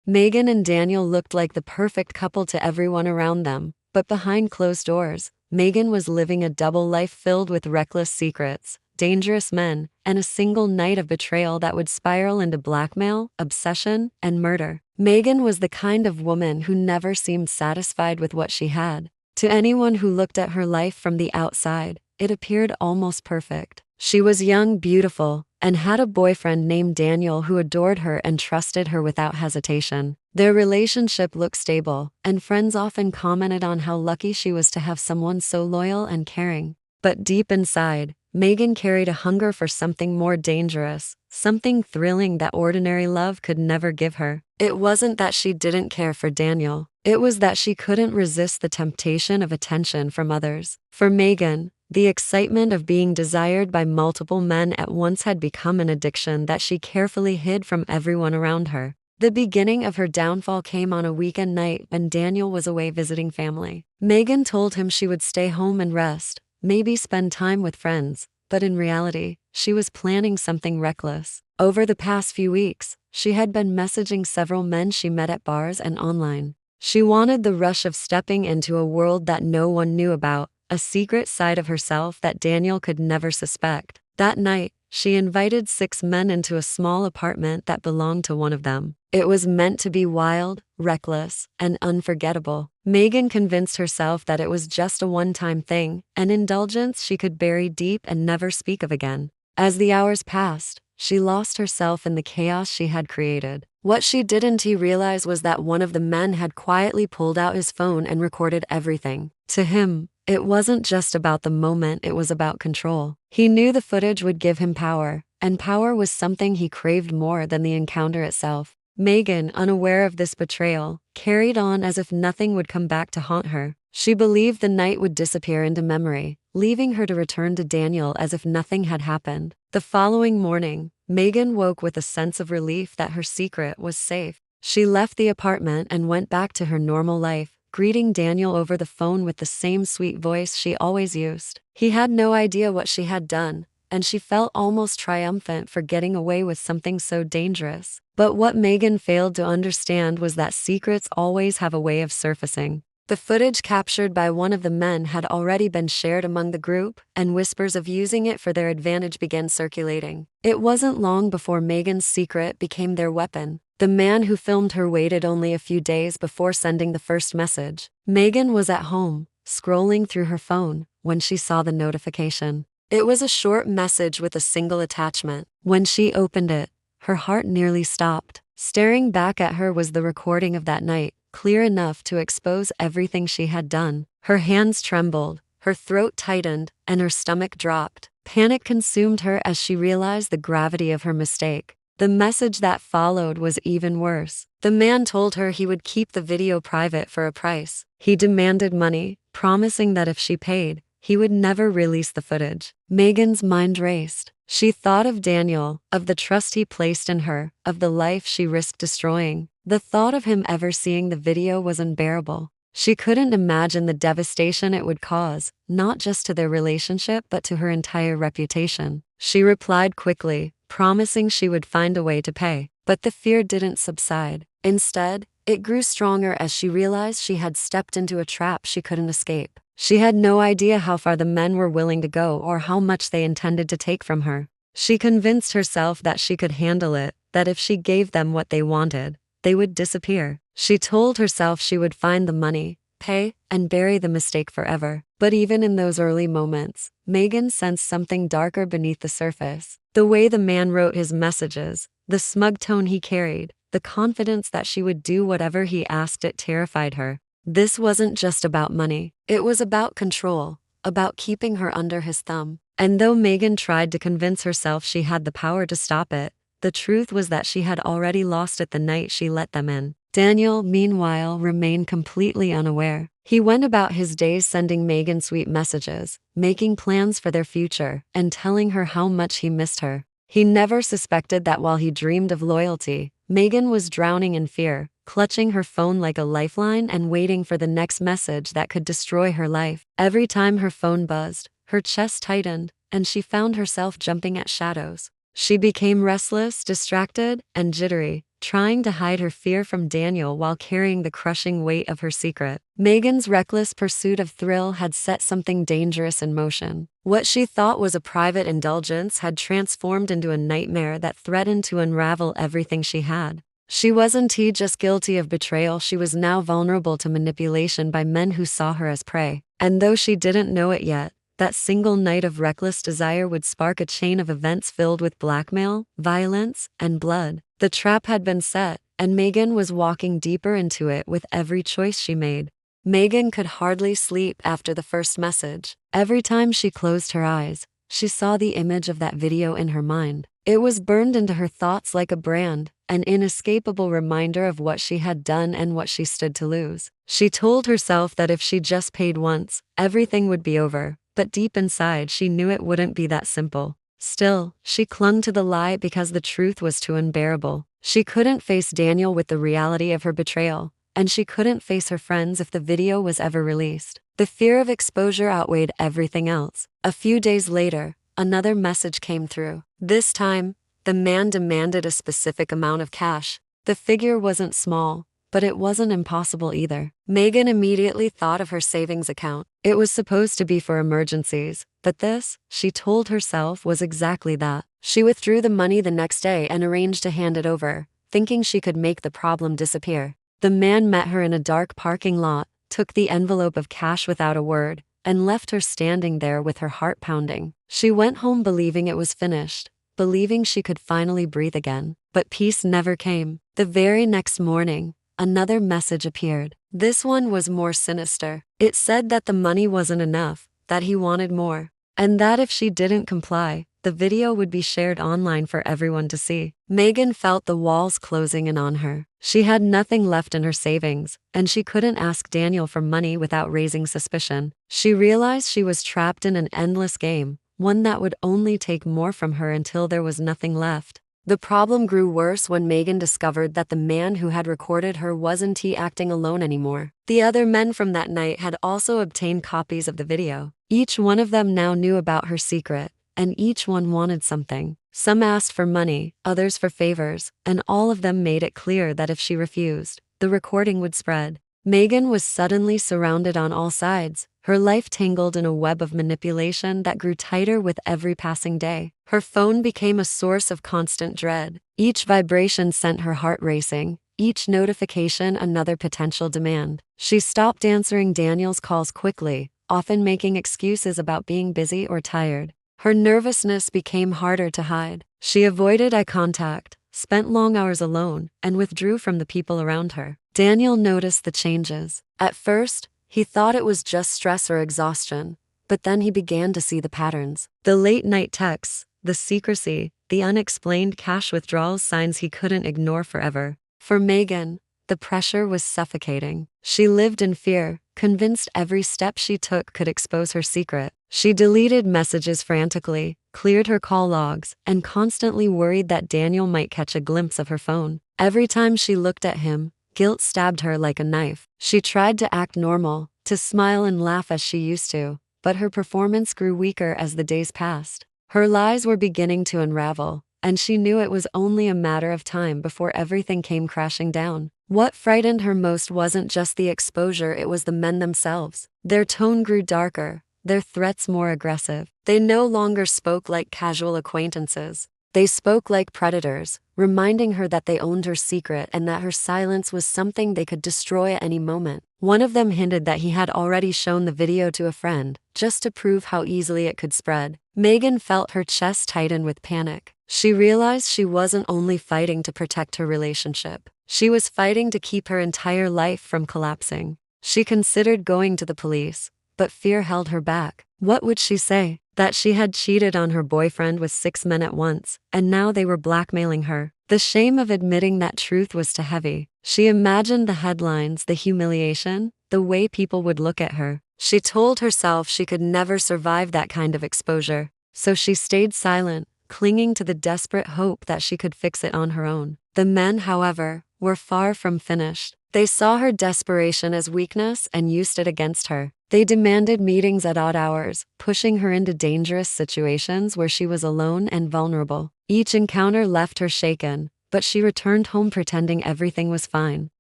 Megan and Daniel looked like the perfect couple to everyone around them, but behind closed doors, Megan was living a double life filled with reckless secrets, dangerous men, and a single night of betrayal that would spiral into blackmail, obsession, and murder. Megan was the kind of woman who never seemed satisfied with what she had. To anyone who looked at her life from the outside, it appeared almost perfect. She was young, beautiful, and had a boyfriend named Daniel who adored her and trusted her without hesitation. Their relationship looked stable, and friends often commented on how lucky she was to have someone so loyal and caring. But deep inside, Megan carried a hunger for something more dangerous, something thrilling that ordinary love could never give her. It wasn't that she didn't care for Daniel. It was that she couldn't resist the temptation of attention from others. For Megan, the excitement of being desired by multiple men at once had become an addiction that she carefully hid from everyone around her. The beginning of her downfall came on a weekend night when Daniel was away visiting family. Megan told him she would stay home and rest, maybe spend time with friends, but in reality, she was planning something reckless. Over the past few weeks, she had been messaging several men she met at bars and online. She wanted the rush of stepping into a world that no one knew about, a secret side of herself that Daniel could never suspect. That night, she invited 6 men into a small apartment that belonged to one of them. It was meant to be wild, reckless, and unforgettable. Megan convinced herself that it was just a one-time thing, an indulgence she could bury deep and never speak of again. As the hours passed, she lost herself in the chaos she had created. What she didn't realize was that one of the men had quietly pulled out his phone and recorded everything. To him, it wasn't just about the moment, it was about control. He knew the footage would give him power, and power was something he craved more than the encounter itself. Megan, unaware of this betrayal, carried on as if nothing would come back to haunt her. She believed the night would disappear into memory, leaving her to return to Daniel as if nothing had happened. The following morning, Megan woke with a sense of relief that her secret was safe. She left the apartment and went back to her normal life, greeting Daniel over the phone with the same sweet voice she always used. He had no idea what she had done, and she felt almost triumphant for getting away with something so dangerous. But what Megan failed to understand was that secrets always have a way of surfacing. The footage captured by one of the men had already been shared among the group, and whispers of using it for their advantage began circulating. It wasn't long before Megan's secret became their weapon. The man who filmed her waited only a few days before sending the first message. Megan was at home, scrolling through her phone, when she saw the notification. It was a short message with a single attachment. When she opened it, her heart nearly stopped. Staring back at her was the recording of that night, clear enough to expose everything she had done. Her hands trembled, her throat tightened, and her stomach dropped. Panic consumed her as she realized the gravity of her mistake. The message that followed was even worse. The man told her he would keep the video private for a price. He demanded money, promising that if she paid, he would never release the footage. Megan's mind raced. She thought of Daniel, of the trust he placed in her, of the life she risked destroying. The thought of him ever seeing the video was unbearable. She couldn't imagine the devastation it would cause, not just to their relationship but to her entire reputation. She replied quickly, promising she would find a way to pay. But the fear didn't subside. Instead, it grew stronger as she realized she had stepped into a trap she couldn't escape. She had no idea how far the men were willing to go or how much they intended to take from her. She convinced herself that she could handle it, that if she gave them what they wanted, they would disappear. She told herself she would find the money, pay, and bury the mistake forever. But even in those early moments, Megan sensed something darker beneath the surface. The way the man wrote his messages, the smug tone he carried, the confidence that she would do whatever he asked, it terrified her. This wasn't just about money. It was about control, about keeping her under his thumb. And though Megan tried to convince herself she had the power to stop it, the truth was that she had already lost it the night she let them in. Daniel, meanwhile, remained completely unaware. He went about his days sending Megan sweet messages, making plans for their future, and telling her how much he missed her. He never suspected that while he dreamed of loyalty, Megan was drowning in fear, clutching her phone like a lifeline and waiting for the next message that could destroy her life. Every time her phone buzzed, her chest tightened, and she found herself jumping at shadows. She became restless, distracted, and jittery, trying to hide her fear from Daniel while carrying the crushing weight of her secret. Megan's reckless pursuit of thrill had set something dangerous in motion. What she thought was a private indulgence had transformed into a nightmare that threatened to unravel everything she had. She wasn't just guilty of betrayal, she was now vulnerable to manipulation by men who saw her as prey. And though she didn't know it yet, that single night of reckless desire would spark a chain of events filled with blackmail, violence, and blood. The trap had been set, and Megan was walking deeper into it with every choice she made. Megan could hardly sleep after the first message. Every time she closed her eyes, she saw the image of that video in her mind. It was burned into her thoughts like a brand, an inescapable reminder of what she had done and what she stood to lose. She told herself that if she just paid once, everything would be over, but deep inside she knew it wouldn't be that simple. Still, she clung to the lie because the truth was too unbearable. She couldn't face Daniel with the reality of her betrayal, and she couldn't face her friends if the video was ever released. The fear of exposure outweighed everything else. A few days later, another message came through. This time, the man demanded a specific amount of cash. The figure wasn't small, but it wasn't impossible either. Megan immediately thought of her savings account. It was supposed to be for emergencies, but this, she told herself, was exactly that. She withdrew the money the next day and arranged to hand it over, thinking she could make the problem disappear. The man met her in a dark parking lot, took the envelope of cash without a word, and left her standing there with her heart pounding. She went home believing it was finished, believing she could finally breathe again. But peace never came. The very next morning, another message appeared. This one was more sinister. It said that the money wasn't enough, that he wanted more, and that if she didn't comply, the video would be shared online for everyone to see. Megan felt the walls closing in on her. She had nothing left in her savings, and she couldn't ask Daniel for money without raising suspicion. She realized she was trapped in an endless game, one that would only take more from her until there was nothing left. The problem grew worse when Megan discovered that the man who had recorded her wasn't acting alone anymore. The other men from that night had also obtained copies of the video. Each one of them now knew about her secret, and each one wanted something. Some asked for money, others for favors, and all of them made it clear that if she refused, the recording would spread. Megan was suddenly surrounded on all sides, her life tangled in a web of manipulation that grew tighter with every passing day. Her phone became a source of constant dread. Each vibration sent her heart racing, each notification another potential demand. She stopped answering Daniel's calls quickly, often making excuses about being busy or tired. Her nervousness became harder to hide. She avoided eye contact, spent long hours alone, and withdrew from the people around her. Daniel noticed the changes. At first, he thought it was just stress or exhaustion, but then he began to see the patterns. The late-night texts, the secrecy, the unexplained cash withdrawals, signs he couldn't ignore forever. For Megan, the pressure was suffocating. She lived in fear, convinced every step she took could expose her secret. She deleted messages frantically, cleared her call logs, and constantly worried that Daniel might catch a glimpse of her phone. Every time she looked at him, guilt stabbed her like a knife. She tried to act normal, to smile and laugh as she used to, but her performance grew weaker as the days passed. Her lies were beginning to unravel, and she knew it was only a matter of time before everything came crashing down. What frightened her most wasn't just the exposure, it was the men themselves. Their tone grew darker, their threats more aggressive. They no longer spoke like casual acquaintances. They spoke like predators, reminding her that they owned her secret and that her silence was something they could destroy at any moment. One of them hinted that he had already shown the video to a friend, just to prove how easily it could spread. Megan felt her chest tighten with panic. She realized she wasn't only fighting to protect her relationship. She was fighting to keep her entire life from collapsing. She considered going to the police, but fear held her back. What would she say? That she had cheated on her boyfriend with 6 men at once, and now they were blackmailing her. The shame of admitting that truth was too heavy. She imagined the headlines, the humiliation, the way people would look at her. She told herself she could never survive that kind of exposure, so she stayed silent, clinging to the desperate hope that she could fix it on her own. The men, however, were far from finished. They saw her desperation as weakness and used it against her. They demanded meetings at odd hours, pushing her into dangerous situations where she was alone and vulnerable. Each encounter left her shaken, but she returned home pretending everything was fine.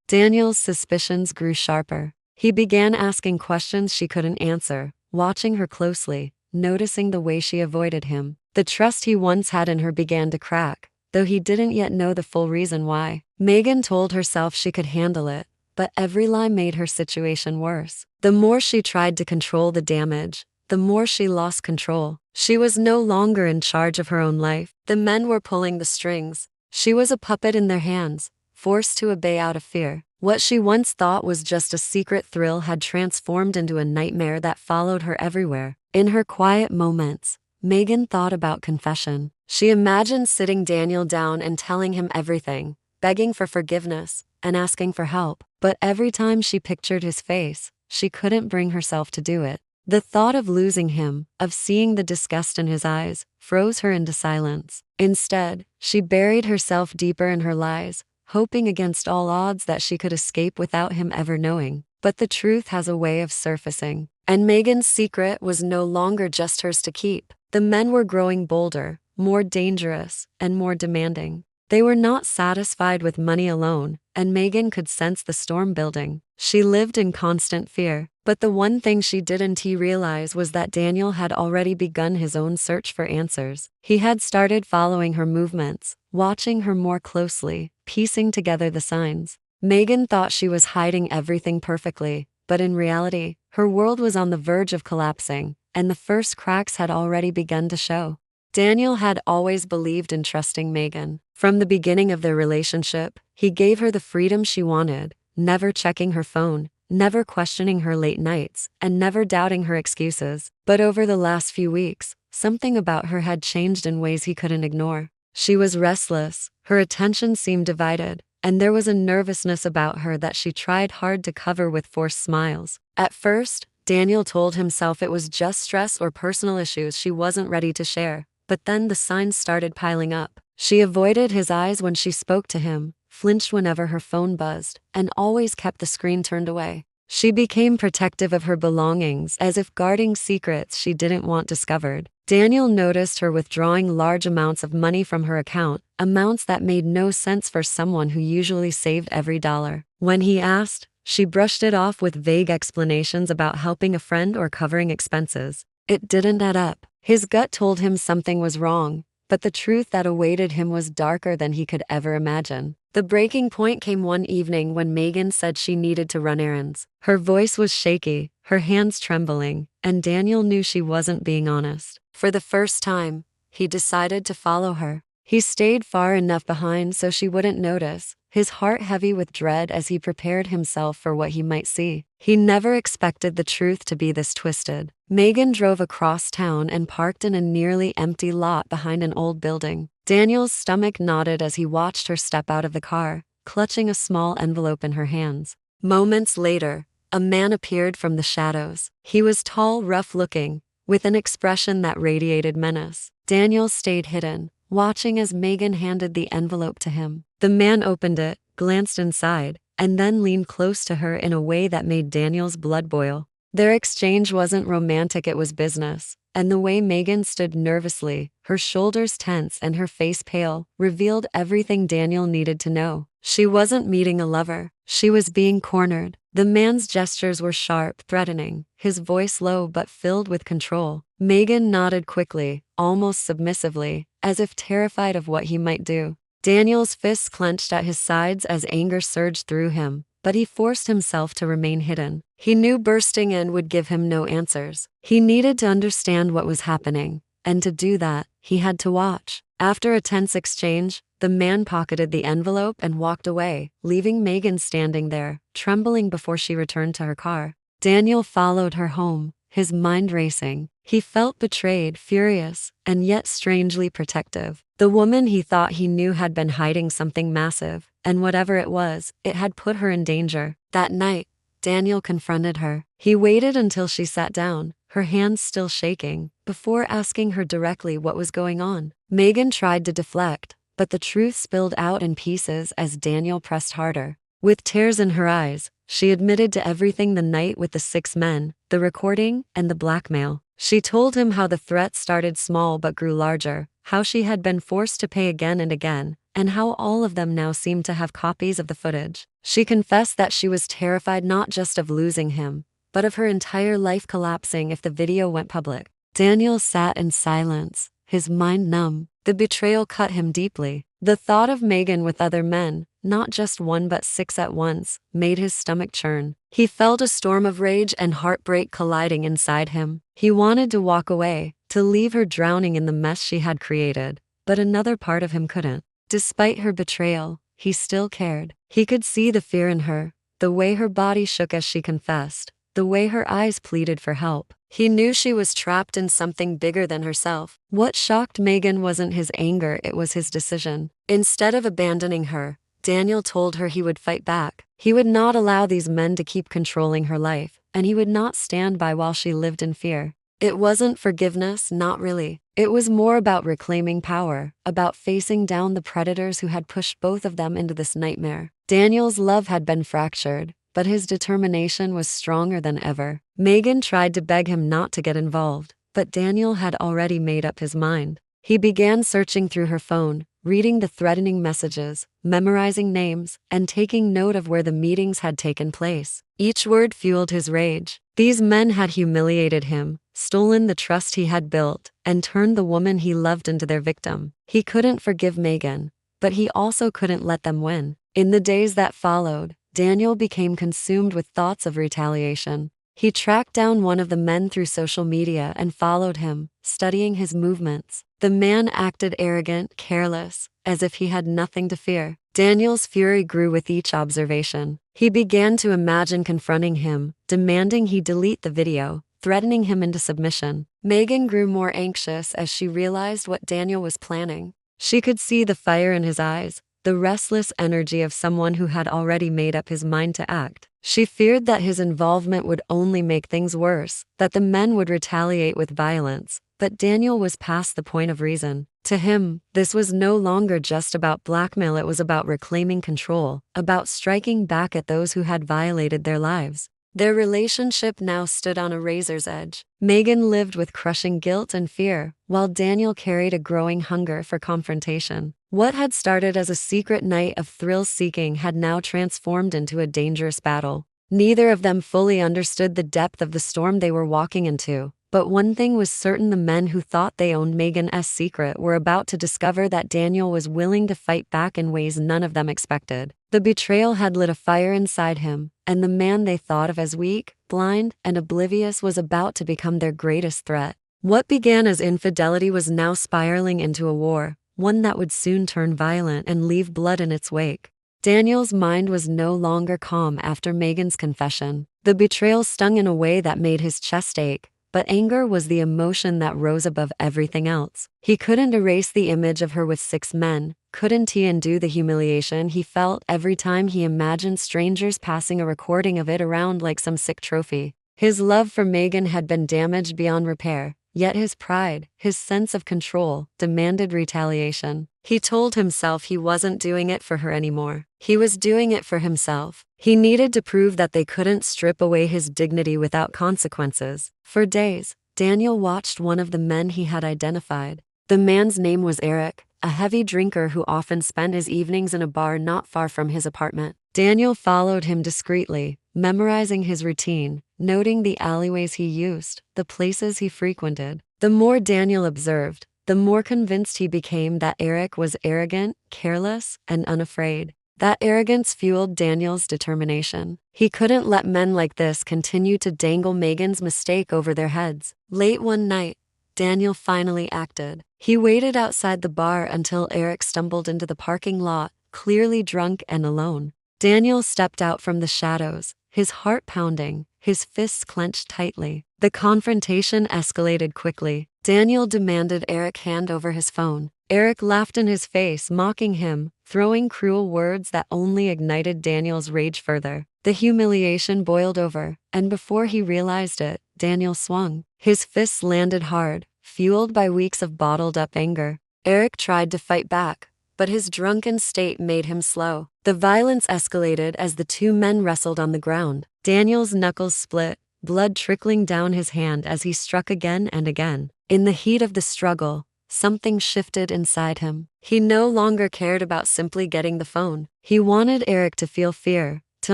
Daniel's suspicions grew sharper. He began asking questions she couldn't answer, watching her closely, noticing the way she avoided him. The trust he once had in her began to crack, though he didn't yet know the full reason why. Megan told herself she could handle it, but every lie made her situation worse. The more she tried to control the damage, the more she lost control. She was no longer in charge of her own life. The men were pulling the strings. She was a puppet in their hands, forced to obey out of fear. What she once thought was just a secret thrill had transformed into a nightmare that followed her everywhere. In her quiet moments, Megan thought about confession. She imagined sitting Daniel down and telling him everything, begging for forgiveness, and asking for help. But every time she pictured his face, she couldn't bring herself to do it. The thought of losing him, of seeing the disgust in his eyes, froze her into silence. Instead, she buried herself deeper in her lies, hoping against all odds that she could escape without him ever knowing. But the truth has a way of surfacing, and Megan's secret was no longer just hers to keep. The men were growing bolder, more dangerous, and more demanding. They were not satisfied with money alone, and Megan could sense the storm building. She lived in constant fear, but the one thing she didn't realize was that Daniel had already begun his own search for answers. He had started following her movements, watching her more closely, piecing together the signs. Megan thought she was hiding everything perfectly, but in reality, her world was on the verge of collapsing, and the first cracks had already begun to show. Daniel had always believed in trusting Megan. From the beginning of their relationship, he gave her the freedom she wanted, never checking her phone, never questioning her late nights, and never doubting her excuses. But over the last few weeks, something about her had changed in ways he couldn't ignore. She was restless, her attention seemed divided, and there was a nervousness about her that she tried hard to cover with forced smiles. At first, Daniel told himself it was just stress or personal issues she wasn't ready to share. But then the signs started piling up. She avoided his eyes when she spoke to him, flinched whenever her phone buzzed, and always kept the screen turned away. She became protective of her belongings, as if guarding secrets she didn't want discovered. Daniel noticed her withdrawing large amounts of money from her account, amounts that made no sense for someone who usually saved every dollar. When he asked, she brushed it off with vague explanations about helping a friend or covering expenses. It didn't add up. His gut told him something was wrong, but the truth that awaited him was darker than he could ever imagine. The breaking point came one evening when Megan said she needed to run errands. Her voice was shaky, her hands trembling, and Daniel knew she wasn't being honest. For the first time, he decided to follow her. He stayed far enough behind so she wouldn't notice, his heart heavy with dread as he prepared himself for what he might see. He never expected the truth to be this twisted. Megan drove across town and parked in a nearly empty lot behind an old building. Daniel's stomach knotted as he watched her step out of the car, clutching a small envelope in her hands. Moments later, a man appeared from the shadows. He was tall, rough-looking, with an expression that radiated menace. Daniel stayed hidden, watching as Megan handed the envelope to him. The man opened it, glanced inside, and then leaned close to her in a way that made Daniel's blood boil. Their exchange wasn't romantic, it was business, and the way Megan stood nervously, her shoulders tense and her face pale, revealed everything Daniel needed to know. She wasn't meeting a lover, she was being cornered. The man's gestures were sharp, threatening, his voice low but filled with control. Megan nodded quickly, almost submissively, as if terrified of what he might do. Daniel's fists clenched at his sides as anger surged through him, but he forced himself to remain hidden. He knew bursting in would give him no answers. He needed to understand what was happening, and to do that, he had to watch. After a tense exchange, the man pocketed the envelope and walked away, leaving Megan standing there, trembling before she returned to her car. Daniel followed her home, his mind racing. He felt betrayed, furious, and yet strangely protective. The woman he thought he knew had been hiding something massive, and whatever it was, it had put her in danger. That night, Daniel confronted her. He waited until she sat down, her hands still shaking, before asking her directly what was going on. Megan tried to deflect, but the truth spilled out in pieces as Daniel pressed harder. With tears in her eyes, she admitted to everything: the night with the 6 men, the recording, and the blackmail. She told him how the threat started small but grew larger, how she had been forced to pay again and again, and how all of them now seemed to have copies of the footage. She confessed that she was terrified not just of losing him, but of her entire life collapsing if the video went public. Daniel sat in silence, his mind numb. The betrayal cut him deeply. The thought of Megan with other men, not just one but 6 at once, made his stomach churn. He felt a storm of rage and heartbreak colliding inside him. He wanted to walk away, to leave her drowning in the mess she had created, but another part of him couldn't. Despite her betrayal, he still cared. He could see the fear in her, the way her body shook as she confessed, the way her eyes pleaded for help. He knew she was trapped in something bigger than herself. What shocked Megan wasn't his anger, it was his decision. Instead of abandoning her, Daniel told her he would fight back. He would not allow these men to keep controlling her life, and he would not stand by while she lived in fear. It wasn't forgiveness, not really. It was more about reclaiming power, about facing down the predators who had pushed both of them into this nightmare. Daniel's love had been fractured, but his determination was stronger than ever. Megan tried to beg him not to get involved, but Daniel had already made up his mind. He began searching through her phone, reading the threatening messages, memorizing names, and taking note of where the meetings had taken place. Each word fueled his rage. These men had humiliated him, stolen the trust he had built, and turned the woman he loved into their victim. He couldn't forgive Megan, but he also couldn't let them win. In the days that followed, Daniel became consumed with thoughts of retaliation. He tracked down one of the men through social media and followed him, studying his movements. The man acted arrogant, careless, as if he had nothing to fear. Daniel's fury grew with each observation. He began to imagine confronting him, demanding he delete the video, threatening him into submission. Megan grew more anxious as she realized what Daniel was planning. She could see the fire in his eyes, the restless energy of someone who had already made up his mind to act. She feared that his involvement would only make things worse, that the men would retaliate with violence, but Daniel was past the point of reason. To him, this was no longer just about blackmail, it was about reclaiming control, about striking back at those who had violated their lives. Their relationship now stood on a razor's edge. Megan lived with crushing guilt and fear, while Daniel carried a growing hunger for confrontation. What had started as a secret night of thrill-seeking had now transformed into a dangerous battle. Neither of them fully understood the depth of the storm they were walking into, but one thing was certain: the men who thought they owned Megan's secret were about to discover that Daniel was willing to fight back in ways none of them expected. The betrayal had lit a fire inside him, and the man they thought of as weak, blind, and oblivious was about to become their greatest threat. What began as infidelity was now spiraling into a war, one that would soon turn violent and leave blood in its wake. Daniel's mind was no longer calm after Megan's confession. The betrayal stung in a way that made his chest ache, but anger was the emotion that rose above everything else. He couldn't erase the image of her with 6 men, couldn't he undo the humiliation he felt every time he imagined strangers passing a recording of it around like some sick trophy. His love for Megan had been damaged beyond repair, yet his pride, his sense of control, demanded retaliation. He told himself he wasn't doing it for her anymore. He was doing it for himself. He needed to prove that they couldn't strip away his dignity without consequences. For days, Daniel watched one of the men he had identified. The man's name was Eric, a heavy drinker who often spent his evenings in a bar not far from his apartment. Daniel followed him discreetly, memorizing his routine, noting the alleyways he used, the places he frequented. The more Daniel observed, the more convinced he became that Eric was arrogant, careless, and unafraid. That arrogance fueled Daniel's determination. He couldn't let men like this continue to dangle Megan's mistake over their heads. Late one night, Daniel finally acted. He waited outside the bar until Eric stumbled into the parking lot, clearly drunk and alone. Daniel stepped out from the shadows, his heart pounding, his fists clenched tightly. The confrontation escalated quickly. Daniel demanded Eric hand over his phone. Eric laughed in his face, mocking him, throwing cruel words that only ignited Daniel's rage further. The humiliation boiled over, and before he realized it, Daniel swung. His fists landed hard, fueled by weeks of bottled-up anger. Eric tried to fight back, but his drunken state made him slow. The violence escalated as the 2 men wrestled on the ground. Daniel's knuckles split, blood trickling down his hand as he struck again and again. In the heat of the struggle, something shifted inside him. He no longer cared about simply getting the phone. He wanted Eric to feel fear, to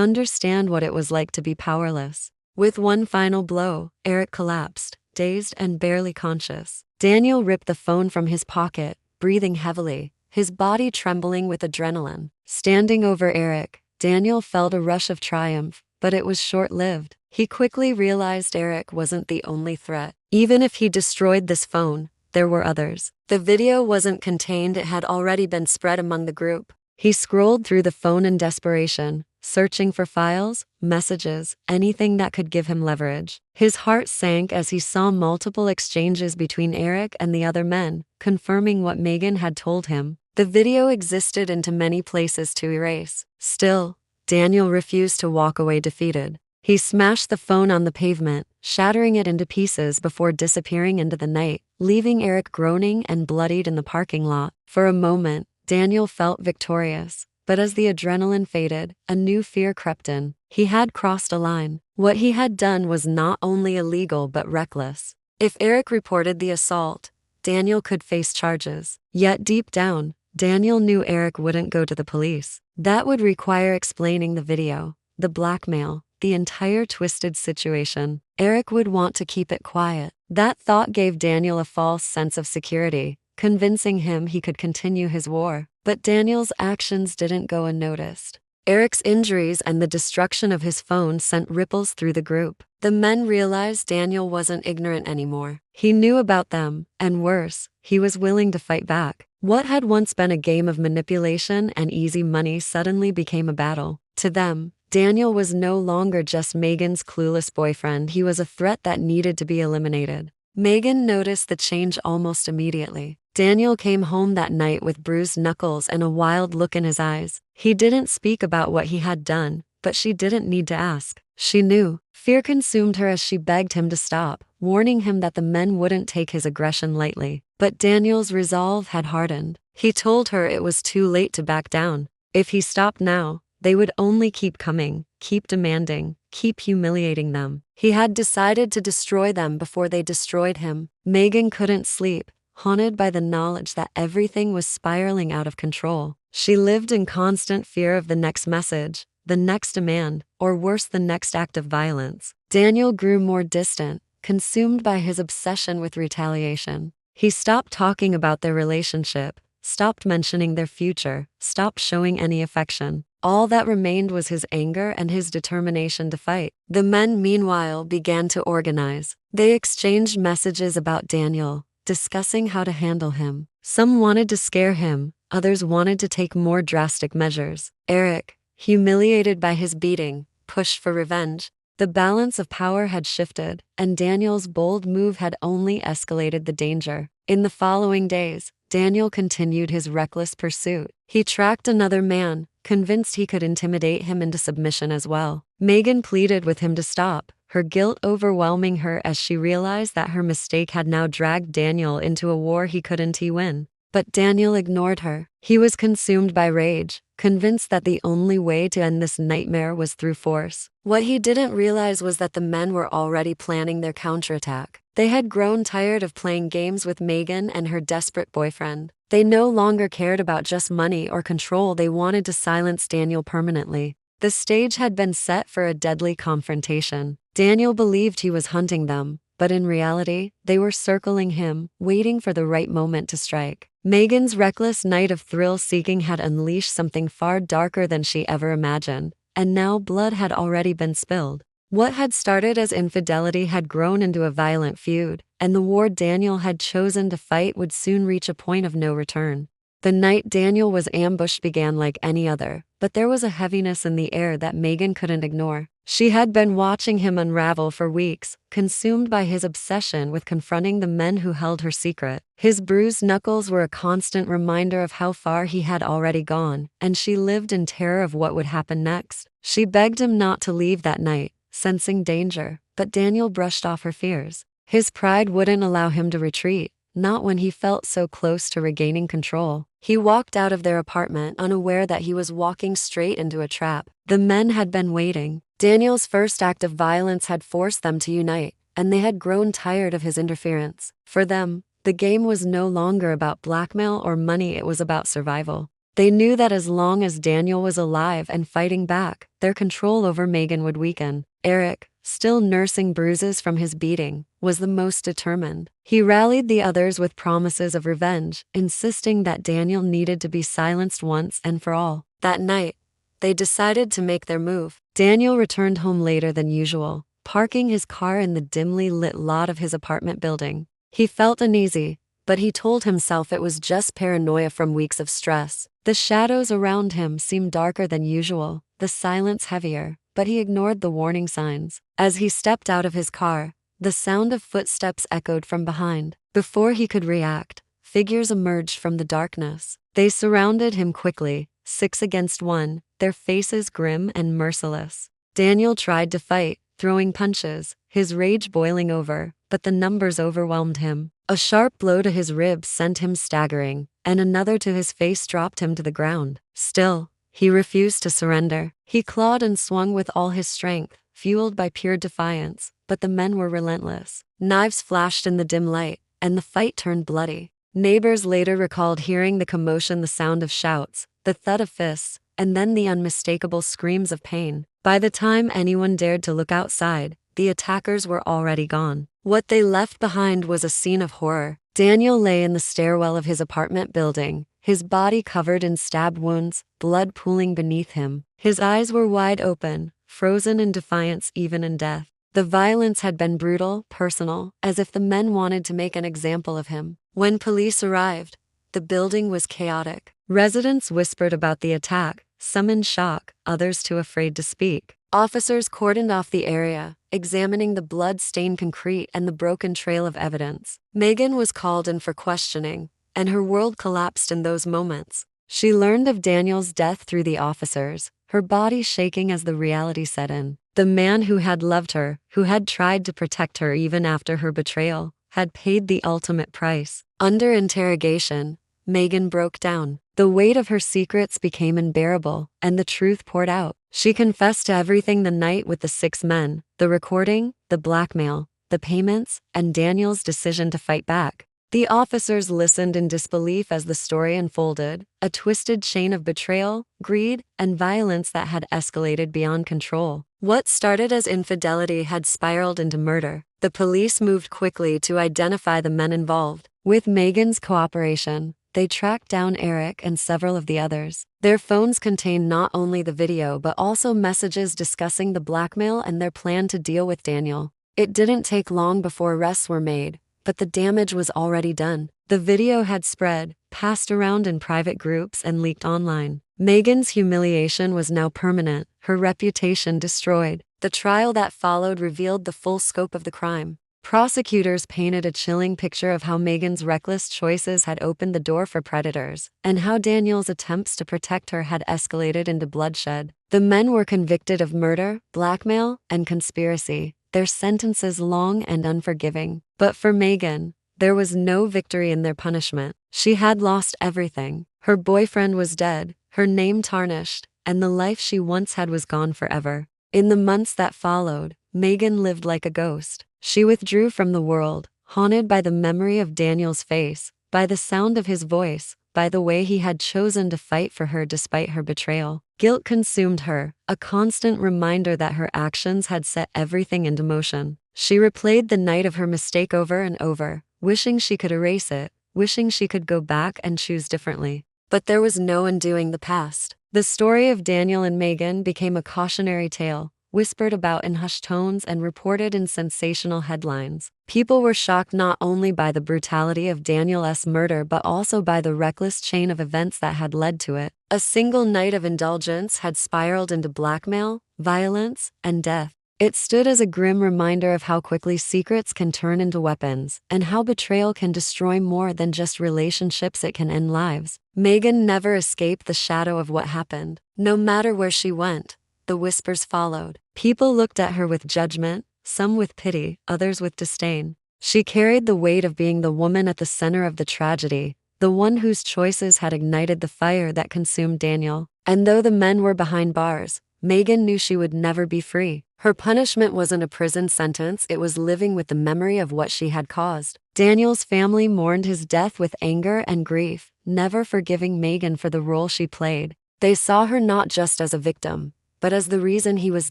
understand what it was like to be powerless. With one final blow, Eric collapsed, dazed and barely conscious. Daniel ripped the phone from his pocket, breathing heavily, his body trembling with adrenaline. Standing over Eric, Daniel felt a rush of triumph, but it was short-lived. He quickly realized Eric wasn't the only threat. Even if he destroyed this phone, there were others. The video wasn't contained, it had already been spread among the group. He scrolled through the phone in desperation, searching for files, messages, anything that could give him leverage. His heart sank as he saw multiple exchanges between Eric and the other men, confirming what Megan had told him. The video existed in too many places to erase. Still, Daniel refused to walk away defeated. He smashed the phone on the pavement, shattering it into pieces before disappearing into the night, leaving Eric groaning and bloodied in the parking lot. For a moment, Daniel felt victorious, but as the adrenaline faded, a new fear crept in. He had crossed a line. What he had done was not only illegal but reckless. If Eric reported the assault, Daniel could face charges. Yet deep down, Daniel knew Eric wouldn't go to the police. That would require explaining the video, the blackmail, the entire twisted situation. Eric would want to keep it quiet. That thought gave Daniel a false sense of security, convincing him he could continue his war. But Daniel's actions didn't go unnoticed. Eric's injuries and the destruction of his phone sent ripples through the group. The men realized Daniel wasn't ignorant anymore. He knew about them, and worse, he was willing to fight back. What had once been a game of manipulation and easy money suddenly became a battle. To them, Daniel was no longer just Megan's clueless boyfriend, he was a threat that needed to be eliminated. Megan noticed the change almost immediately. Daniel came home that night with bruised knuckles and a wild look in his eyes. He didn't speak about what he had done, but she didn't need to ask. She knew. Fear consumed her as she begged him to stop, warning him that the men wouldn't take his aggression lightly. But Daniel's resolve had hardened. He told her it was too late to back down. If he stopped now, they would only keep coming, keep demanding, keep humiliating them. He had decided to destroy them before they destroyed him. Megan couldn't sleep, haunted by the knowledge that everything was spiraling out of control. She lived in constant fear of the next message, the next demand, or worse, the next act of violence. Daniel grew more distant, consumed by his obsession with retaliation. He stopped talking about their relationship, stopped mentioning their future, stopped showing any affection. All that remained was his anger and his determination to fight. The men, meanwhile, began to organize. They exchanged messages about Daniel, discussing how to handle him. Some wanted to scare him, others wanted to take more drastic measures. Eric, humiliated by his beating, pushed for revenge. The balance of power had shifted, and Daniel's bold move had only escalated the danger. In the following days, Daniel continued his reckless pursuit. He tracked another man, convinced he could intimidate him into submission as well. Megan pleaded with him to stop, her guilt overwhelming her as she realized that her mistake had now dragged Daniel into a war he couldn't win. But Daniel ignored her. He was consumed by rage, convinced that the only way to end this nightmare was through force. What he didn't realize was that the men were already planning their counterattack. They had grown tired of playing games with Megan and her desperate boyfriend. They no longer cared about just money or control, they wanted to silence Daniel permanently. The stage had been set for a deadly confrontation. Daniel believed he was hunting them, but in reality, they were circling him, waiting for the right moment to strike. Megan's reckless night of thrill-seeking had unleashed something far darker than she ever imagined, and now blood had already been spilled. What had started as infidelity had grown into a violent feud, and the war Daniel had chosen to fight would soon reach a point of no return. The night Daniel was ambushed began like any other, but there was a heaviness in the air that Megan couldn't ignore. She had been watching him unravel for weeks, consumed by his obsession with confronting the men who held her secret. His bruised knuckles were a constant reminder of how far he had already gone, and she lived in terror of what would happen next. She begged him not to leave that night, sensing danger, but Daniel brushed off her fears. His pride wouldn't allow him to retreat, not when he felt so close to regaining control. He walked out of their apartment unaware that he was walking straight into a trap. The men had been waiting. Daniel's first act of violence had forced them to unite, and they had grown tired of his interference. For them, the game was no longer about blackmail or money, it was about survival. They knew that as long as Daniel was alive and fighting back, their control over Megan would weaken. Eric, still nursing bruises from his beating, was the most determined. He rallied the others with promises of revenge, insisting that Daniel needed to be silenced once and for all. That night, they decided to make their move. Daniel returned home later than usual, parking his car in the dimly lit lot of his apartment building. He felt uneasy, but he told himself it was just paranoia from weeks of stress. The shadows around him seemed darker than usual, the silence heavier, but he ignored the warning signs. As he stepped out of his car, the sound of footsteps echoed from behind. Before he could react, figures emerged from the darkness. They surrounded him quickly, 6 against 1, their faces grim and merciless. Daniel tried to fight, throwing punches, his rage boiling over, but the numbers overwhelmed him. A sharp blow to his ribs sent him staggering, and another to his face dropped him to the ground. Still, he refused to surrender. He clawed and swung with all his strength, fueled by pure defiance, but the men were relentless. Knives flashed in the dim light, and the fight turned bloody. Neighbors later recalled hearing the commotion, the sound of shouts, the thud of fists, and then the unmistakable screams of pain. By the time anyone dared to look outside, the attackers were already gone. What they left behind was a scene of horror. Daniel lay in the stairwell of his apartment building, his body covered in stab wounds, blood pooling beneath him. His eyes were wide open, frozen in defiance even in death. The violence had been brutal, personal, as if the men wanted to make an example of him. When police arrived, the building was chaotic. Residents whispered about the attack, some in shock, others too afraid to speak. Officers cordoned off the area, examining the blood-stained concrete and the broken trail of evidence. Megan was called in for questioning, and her world collapsed in those moments. She learned of Daniel's death through the officers, her body shaking as the reality set in. The man who had loved her, who had tried to protect her even after her betrayal, had paid the ultimate price. Under interrogation, Megan broke down. The weight of her secrets became unbearable, and the truth poured out. She confessed to everything: the night with the 6 men, the recording, the blackmail, the payments, and Daniel's decision to fight back. The officers listened in disbelief as the story unfolded, a twisted chain of betrayal, greed, and violence that had escalated beyond control. What started as infidelity had spiraled into murder. The police moved quickly to identify the men involved. With Megan's cooperation, they tracked down Eric and several of the others. Their phones contained not only the video but also messages discussing the blackmail and their plan to deal with Daniel. It didn't take long before arrests were made, but the damage was already done. The video had spread, passed around in private groups, and leaked online. Megan's humiliation was now permanent, her reputation destroyed. The trial that followed revealed the full scope of the crime. Prosecutors painted a chilling picture of how Megan's reckless choices had opened the door for predators, and how Daniel's attempts to protect her had escalated into bloodshed. The men were convicted of murder, blackmail, and conspiracy, their sentences long and unforgiving. But for Megan, there was no victory in their punishment. She had lost everything. Her boyfriend was dead, her name tarnished, and the life she once had was gone forever. In the months that followed, Megan lived like a ghost. She withdrew from the world, haunted by the memory of Daniel's face, by the sound of his voice, by the way he had chosen to fight for her despite her betrayal. Guilt consumed her, a constant reminder that her actions had set everything into motion. She replayed the night of her mistake over and over, wishing she could erase it, wishing she could go back and choose differently. But there was no undoing the past. The story of Daniel and Megan became a cautionary tale, whispered about in hushed tones and reported in sensational headlines. People were shocked not only by the brutality of Daniel's murder but also by the reckless chain of events that had led to it. A single night of indulgence had spiraled into blackmail, violence, and death. It stood as a grim reminder of how quickly secrets can turn into weapons, and how betrayal can destroy more than just relationships, it can end lives. Megan never escaped the shadow of what happened. No matter where she went, the whispers followed. People looked at her with judgment, some with pity, others with disdain. She carried the weight of being the woman at the center of the tragedy, the one whose choices had ignited the fire that consumed Daniel. And though the men were behind bars, Megan knew she would never be free. Her punishment wasn't a prison sentence, it was living with the memory of what she had caused. Daniel's family mourned his death with anger and grief, never forgiving Megan for the role she played. They saw her not just as a victim, but as the reason he was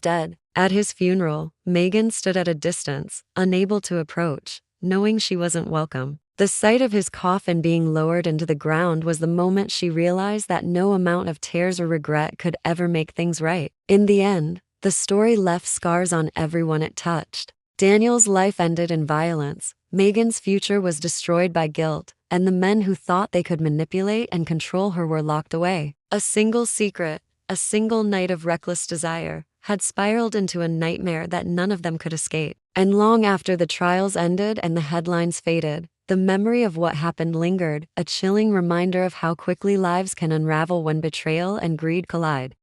dead. At his funeral, Megan stood at a distance, unable to approach, knowing she wasn't welcome. The sight of his coffin being lowered into the ground was the moment she realized that no amount of tears or regret could ever make things right. In the end, the story left scars on everyone it touched. Daniel's life ended in violence, Megan's future was destroyed by guilt, and the men who thought they could manipulate and control her were locked away. A single secret, a single night of reckless desire, had spiraled into a nightmare that none of them could escape. And long after the trials ended and the headlines faded, the memory of what happened lingered, a chilling reminder of how quickly lives can unravel when betrayal and greed collide.